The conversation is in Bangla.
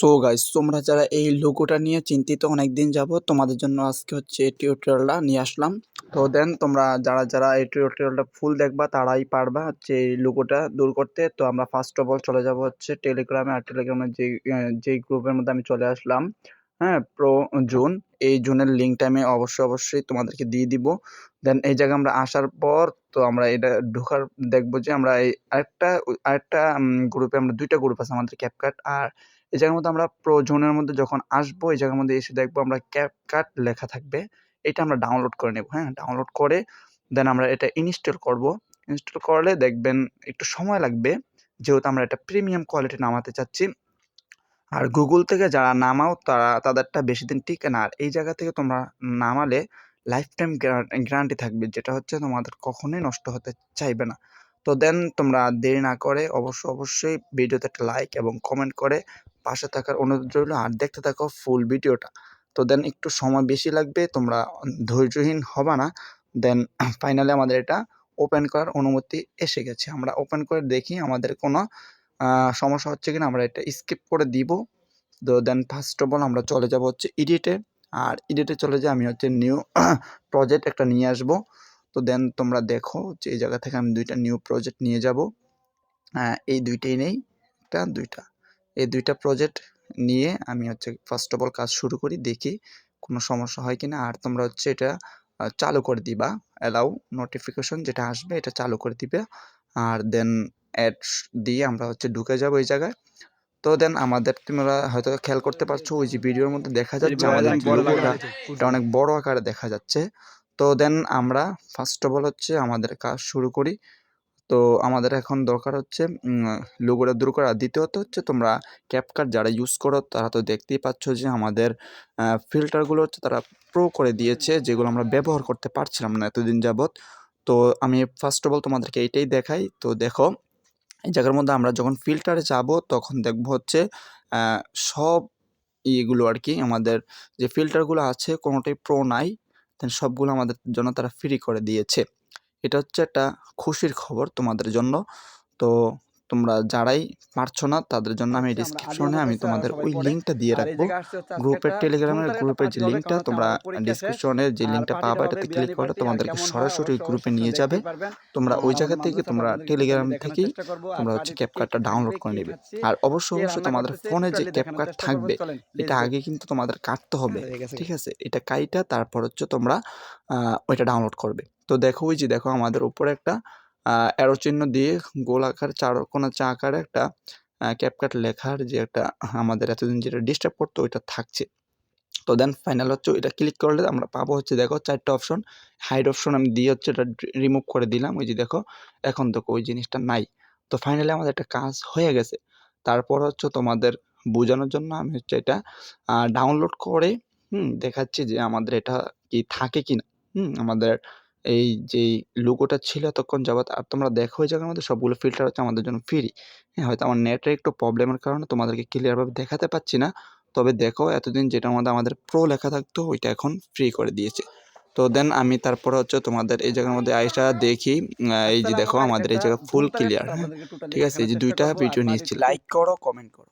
সো গাইস, তোমরা যারা এই লোগোটা নিয়ে চিন্তিত অনেকদিন যাবত, তোমাদের জন্য আজকে হচ্ছে এই টিউটোরিয়ালটা নিয়ে আসলাম। তো দেন তোমরা যারা এই টিউটোরিয়ালটা ফুল দেখবা তারাই পারবা হচ্ছে এই লোগোটা দূর করতে। তো আমরা ফার্স্ট অফ অল চলে যাব হচ্ছে টেলিগ্রামে। আর টেলিগ্রামের যেই গ্রুপের মধ্যে আমি চলে আসলাম, হ্যাঁ, প্রো জুন। এই জুনের লিঙ্কটা আমি অবশ্যই তোমাদেরকে দিয়ে দিব। দেন এই জায়গায় আমরা আসার পর তো আমরা এটা ঢোকার দেখবো যে আমরা এই আরেকটা গ্রুপে, আমরা দুইটা গ্রুপ আছে আমাদের, ক্যাপকাট আর এই জায়গার মধ্যে। আমরা প্রো জোনের মধ্যে যখন আসবো, এই জায়গার মধ্যে এসে দেখবো আমরা ক্যাপকাট লেখা থাকবে। এটা আমরা ডাউনলোড করে নেব। হ্যাঁ, ডাউনলোড করে দেন আমরা এটা ইনস্টল করব। ইনস্টল করলে দেখবেন একটু সময় লাগবে, যেহেতু আমরা এটা প্রিমিয়াম কোয়ালিটি নামাতে চাচ্ছি। আর গুগল থেকে যারা নামাও তাদেরটা বেশি দিন টিকে না। আর এই জায়গা থেকে তোমরা নামালে লাইফ টাইম গ্যারান্টি থাকবে, যেটা হচ্ছে তোমাদের কখনোই নষ্ট হতে চাইবে না। তো দেন তোমরা দেরি না করে অবশ্যই ভিডিওতে একটা লাইক এবং কমেন্ট করে পাশে থাকার অনুরোধ রইল। আর দেখতে থাকো ফুল ভিডিওটা। তো দেন একটু সময় বেশি লাগবে, তোমরা ধৈর্যহীন হবা না। দেন ফাইনালি আমাদের এটা ওপেন করার অনুমতি এসে গেছে। আমরা ওপেন করে দেখি আমাদের কোনো সমস্যা হচ্ছে কিনা। আমরা এটা স্কিপ করে দিব। তো দেন ফার্স্ট অফ অল আমরা চলে যাব হচ্ছে এডিটে। আর এডিটে চলে যাই আমি হচ্ছে নিউ প্রজেক্ট একটা নিয়ে আসব। তো দেন তোমরা দেখো যে এই জায়গা থেকে আমি দুইটা নিউ প্রজেক্ট নিয়ে যাব। এই দুইটাই নেই, দুইটা, এই দুইটা প্রজেক্ট নিয়ে আমি হচ্ছে ফার্স্ট অফ অল কাজ শুরু করি, দেখি কোনো সমস্যা হয় কিনা। আর তোমরা হচ্ছে এটা চালু করে দিবা, অ্যালাউ নোটিফিকেশন যেটা আসবে এটা চালু করে দিবে। আর দেন অ্যাড দিয়ে আমরা হচ্ছে ঢুকে যাবো এই জায়গায়। তো দেন আমাদের, তোমরা হয়তো খেয়াল করতে পারছো, ওই যে ভিডিওর মধ্যে দেখা যাচ্ছে আমাদের লোগোটা, এটা অনেক বড় আকারে দেখা যাচ্ছে। তো দেন আমরা ফার্স্ট অফ অল হচ্ছে আমাদের কাজ শুরু করি। তো আমাদের এখন দরকার হচ্ছে লোগোটা দূর করা। দ্বিতীয়ত হচ্ছে তোমরা ক্যাপকাট যারা ইউজ করো তারা তো দেখতেই পাচ্ছ যে আমাদের ফিল্টারগুলো হচ্ছে তারা প্রো করে দিয়েছে, যেগুলো আমরা ব্যবহার করতে পারছিলাম না এতদিন যাবৎ। তো আমি ফার্স্ট অফ অল তোমাদেরকে এইটাই দেখাই। তো দেখো এই জায়গার মধ্যে আমরা যখন ফিল্টারে যাব তখন দেখব হচ্ছে সব ইয়েগুলো আর কি, আমাদের যে ফিল্টারগুলো আছে কোনোটাই প্রো নাই। দেন সবগুলো আমাদের জন্য তারা ফ্রি করে দিয়েছে। এটা হচ্ছে একটা খুশির খবর তোমাদের জন্য। তো তোমরা যারাই পারছো না তাদের জন্য আমি ডিসক্রিপশনে আমি তোমাদের ওই লিঙ্কটা দিয়ে রাখবো। গ্রুপের যে লিঙ্কটা, তোমরা ডিসক্রিপশনে যে লিঙ্কটা পাবা এটাতে ক্লিক করলে তোমাদেরকে সরাসরি গ্রুপে নিয়ে যাবে। তোমরা ওই জায়গা থেকে তোমরা টেলিগ্রাম থেকেই তোমরা হচ্ছে ক্যাপকাটটা ডাউনলোড করে নেবে। আর অবশ্যই তোমাদের ফোনে যে ক্যাপকাট থাকবে এটা আগে কিন্তু তোমাদের কাটতে হবে, ঠিক আছে? এটা কাইটা তারপর হচ্ছে তোমরা ওইটা ডাউনলোড করবে। তো দেখো ওই যে দেখো আমাদের উপরে একটা অ্যারো চিহ্ন দিয়ে গোল আকার চারকোনা আকারে একটা ক্যাপকাট লেখার যে একটা আমাদের এতদিন যেটা ডিস্টার্ব করতো ওইটা থাকছে। তো দেন ফাইনাল হচ্ছে এটা ক্লিক করলে আমরা পাবো হচ্ছে দেখো 4টা অপশন। হাইড অপশন আমি দিয়ে হচ্ছে এটা রিমুভ করে দিলাম। ওই যে দেখো এখন দেখো ওই জিনিসটা নাই। তো ফাইনালি আমাদের একটা কাজ হয়ে গেছে। তারপর হচ্ছে তোমাদের বোঝানোর জন্য আমি হচ্ছে এটা ডাউনলোড করে দেখাচ্ছি যে আমাদের এটা কি থাকে কিনা। আমাদের এই যেই লোগোটা ছিল এতক্ষণ যাবত। আর তোমরা দেখো এই জায়গার মধ্যে সবগুলো ফিল্টার হচ্ছে আমাদের জন্য ফ্রি। হ্যাঁ, হয়তো আমার নেটের একটু প্রবলেমের কারণে তোমাদেরকে ক্লিয়ারভাবে দেখাতে পাচ্ছি না। তবে দেখো এতদিন যেটার মধ্যে আমাদের প্রো লেখা থাকতো ওইটা এখন ফ্রি করে দিয়েছে। তো দেন আমি তারপরে হচ্ছে তোমাদের এই জায়গার মধ্যে আইসা দেখি, এই যে দেখো আমাদের এই জায়গা ফুল ক্লিয়ার। হ্যাঁ, ঠিক আছে, এই যে দুইটা ভিডিও নিয়েছি। লাইক করো, কমেন্ট করো।